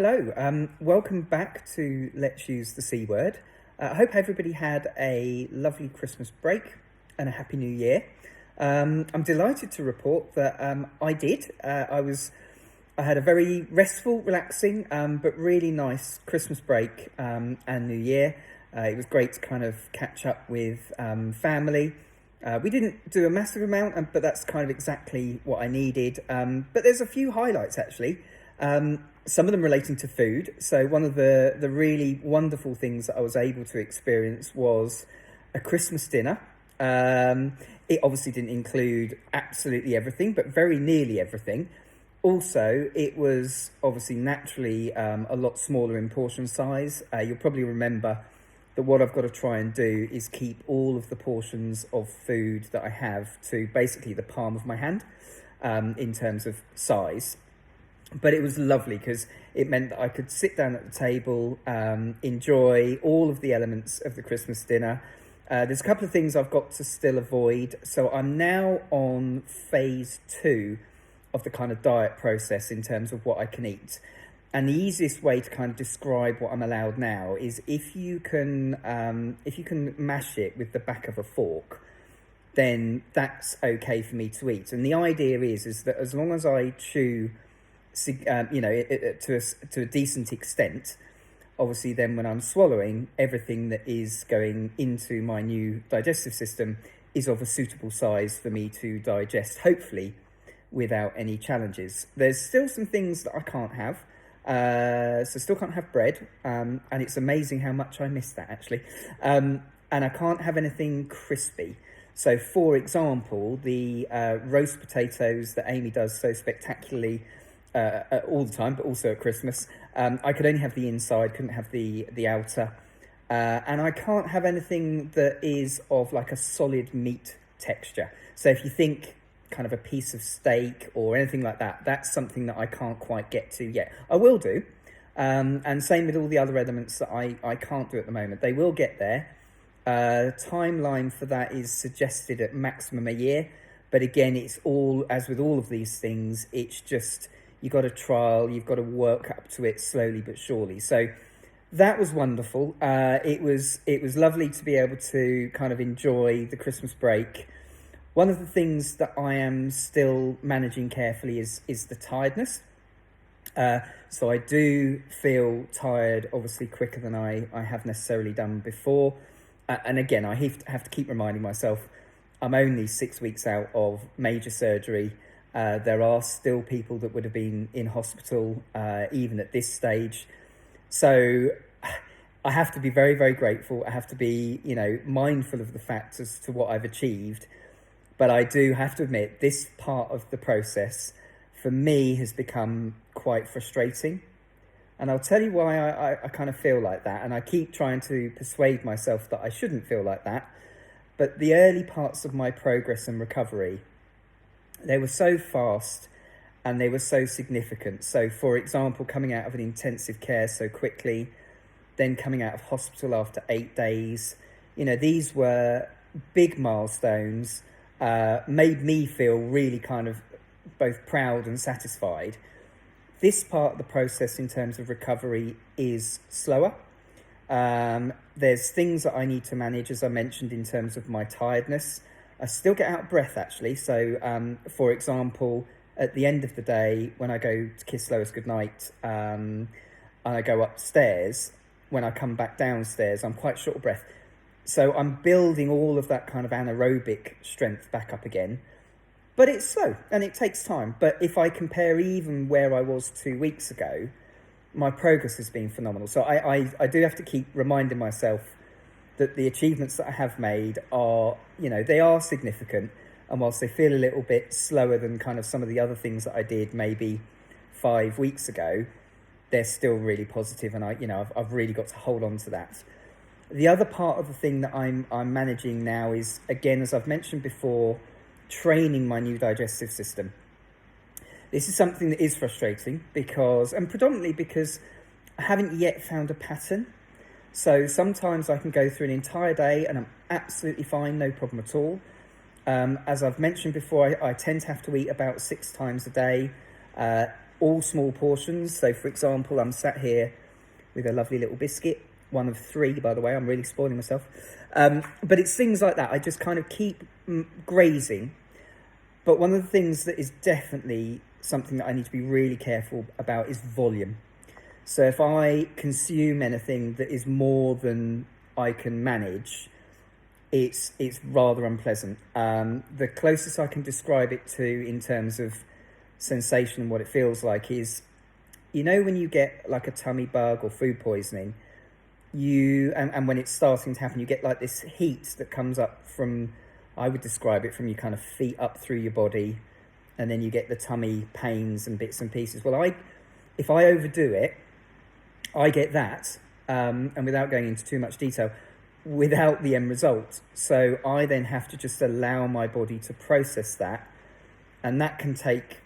Hello, welcome back to Let's Use the C Word. I hope everybody had a lovely Christmas break and a Happy New Year. I'm delighted to report that I did. I had a very restful, relaxing, but really nice Christmas break and New Year. It was great to kind of catch up with family. We didn't do a massive amount, but that's kind of exactly what I needed. But there's a few highlights actually. Some of them relating to food. So one of the really wonderful things that I was able to experience was a Christmas dinner. It obviously didn't include absolutely everything, but very nearly everything. Also, it was obviously naturally a lot smaller in portion size. You'll probably remember that what I've got to try and do is keep all of the portions of food that I have to basically the palm of my hand in terms of size. But it was lovely because it meant that I could sit down at the table, enjoy all of the elements of the Christmas dinner. There's a couple of things I've got to still avoid. So I'm now on phase 2 of the kind of diet process in terms of what I can eat. And the easiest way to kind of describe what I'm allowed now is if you can mash it with the back of a fork, then that's okay for me to eat. And the idea is that as long as I chew to a decent extent, obviously then when I'm swallowing, everything that is going into my new digestive system is of a suitable size for me to digest, hopefully without any challenges. There's still some things that I can't have, so still can't have bread, and it's amazing how much I miss that actually, and I can't have anything crispy. So for example, the roast potatoes that Amy does so spectacularly all the time, but also at Christmas, I could only have the inside, couldn't have the outer, and I can't have anything that is of like a solid meat texture. So if you think kind of a piece of steak or anything like that, that's something that I can't quite get to yet. I will do, and same with all the other elements that I can't do at the moment. They will get there. Timeline for that is suggested at maximum a year, but again, it's all, as with all of these things, it's just you've got to trial, you've got to work up to it slowly but surely. So that was wonderful. It was lovely to be able to kind of enjoy the Christmas break. One of the things that I am still managing carefully is the tiredness. So I do feel tired, obviously quicker than I have necessarily done before. And again, I have to keep reminding myself, I'm only 6 weeks out of major surgery. There are still people that would have been in hospital even at this stage. So I have to be very, very grateful. I have to be, mindful of the fact as to what I've achieved. But I do have to admit, this part of the process for me has become quite frustrating. And I'll tell you why I kind of feel like that. And I keep trying to persuade myself that I shouldn't feel like that. But the early parts of my progress and recovery, they were so fast and they were so significant. So, for example, coming out of an intensive care so quickly, then coming out of hospital after 8 days, these were big milestones, made me feel really kind of both proud and satisfied. This part of the process in terms of recovery is slower. There's things that I need to manage, as I mentioned, in terms of my tiredness. I still get out of breath, actually. So, for example, at the end of the day, when I go to kiss Lois goodnight, and I go upstairs, when I come back downstairs, I'm quite short of breath. So I'm building all of that kind of anaerobic strength back up again. But it's slow and it takes time. But if I compare even where I was 2 weeks ago, my progress has been phenomenal. So I do have to keep reminding myself that the achievements that I have made are, they are significant. And whilst they feel a little bit slower than kind of some of the other things that I did maybe 5 weeks ago, they're still really positive. And I've really got to hold on to that. The other part of the thing that I'm managing now is, again, as I've mentioned before, training my new digestive system. This is something that is frustrating and predominantly because I haven't yet found a pattern. So sometimes I can go through an entire day and I'm absolutely fine, no problem at all. As I've mentioned before, I tend to have to eat about 6 times a day. all small portions. So for example, I'm sat here with a lovely little biscuit, one of 3, by the way. I'm really spoiling myself. But it's things like that. I just kind of keep grazing. But one of the things that is definitely something that I need to be really careful about is volume. So if I consume anything that is more than I can manage, it's rather unpleasant. The closest I can describe it to in terms of sensation and what it feels like is, you know, when you get like a tummy bug or food poisoning, and when it's starting to happen, you get like this heat that comes up from, I would describe it from your kind of feet up through your body, and then you get the tummy pains and bits and pieces. Well, if I overdo it, I get that, and without going into too much detail, without the end result. So I then have to just allow my body to process that, and that can take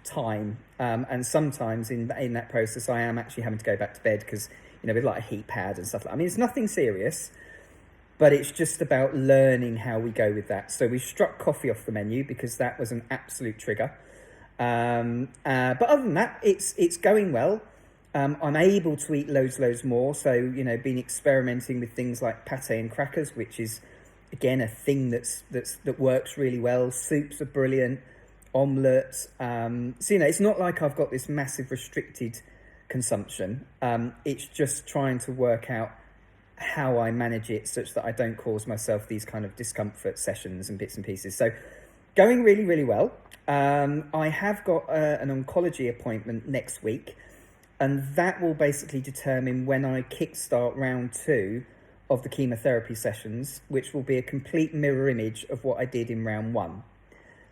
time. And sometimes in that process, I am actually having to go back to bed because, you know, with like a heat pad and stuff. I mean, it's nothing serious, but it's just about learning how we go with that. So we struck coffee off the menu because that was an absolute trigger. But other than that, it's going well. I'm able to eat loads more. So, you know, been experimenting with things like pate and crackers, which is, again, a thing that works really well. Soups are brilliant, omelettes. So, you know, it's not like I've got this massive restricted consumption. It's just trying to work out how I manage it such that I don't cause myself these kind of discomfort sessions and bits and pieces. So going really well. I have got an oncology appointment next week, and that will basically determine when I kickstart round 2 of the chemotherapy sessions, which will be a complete mirror image of what I did in round 1.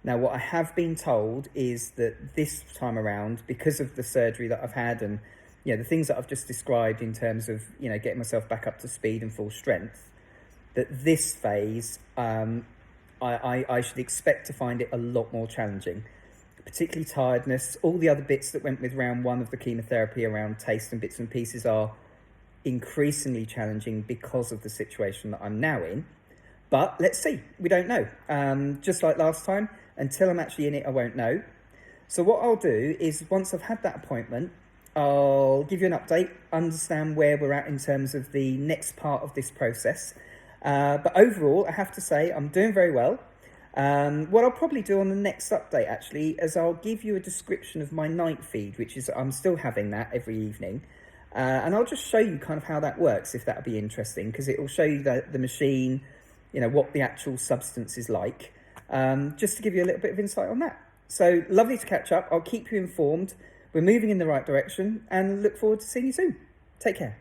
Now, what I have been told is that this time around, because of the surgery that I've had and, you know, the things that I've just described in terms of, you know, getting myself back up to speed and full strength, that this phase, I should expect to find it a lot more challenging, particularly tiredness. All the other bits that went with round 1 of the chemotherapy around taste and bits and pieces are increasingly challenging because of the situation that I'm now in. But let's see, we don't know. Just like last time, until I'm actually in it, I won't know. So what I'll do is, once I've had that appointment, I'll give you an update, understand where we're at in terms of the next part of this process. But overall, I have to say, I'm doing very well. What I'll probably do on the next update, actually, is I'll give you a description of my night feed, which is, I'm still having that every evening. And I'll just show you kind of how that works, if that would be interesting, because it will show you the machine, you know, what the actual substance is like, just to give you a little bit of insight on that. So lovely to catch up. I'll keep you informed. We're moving in the right direction and look forward to seeing you soon. Take care.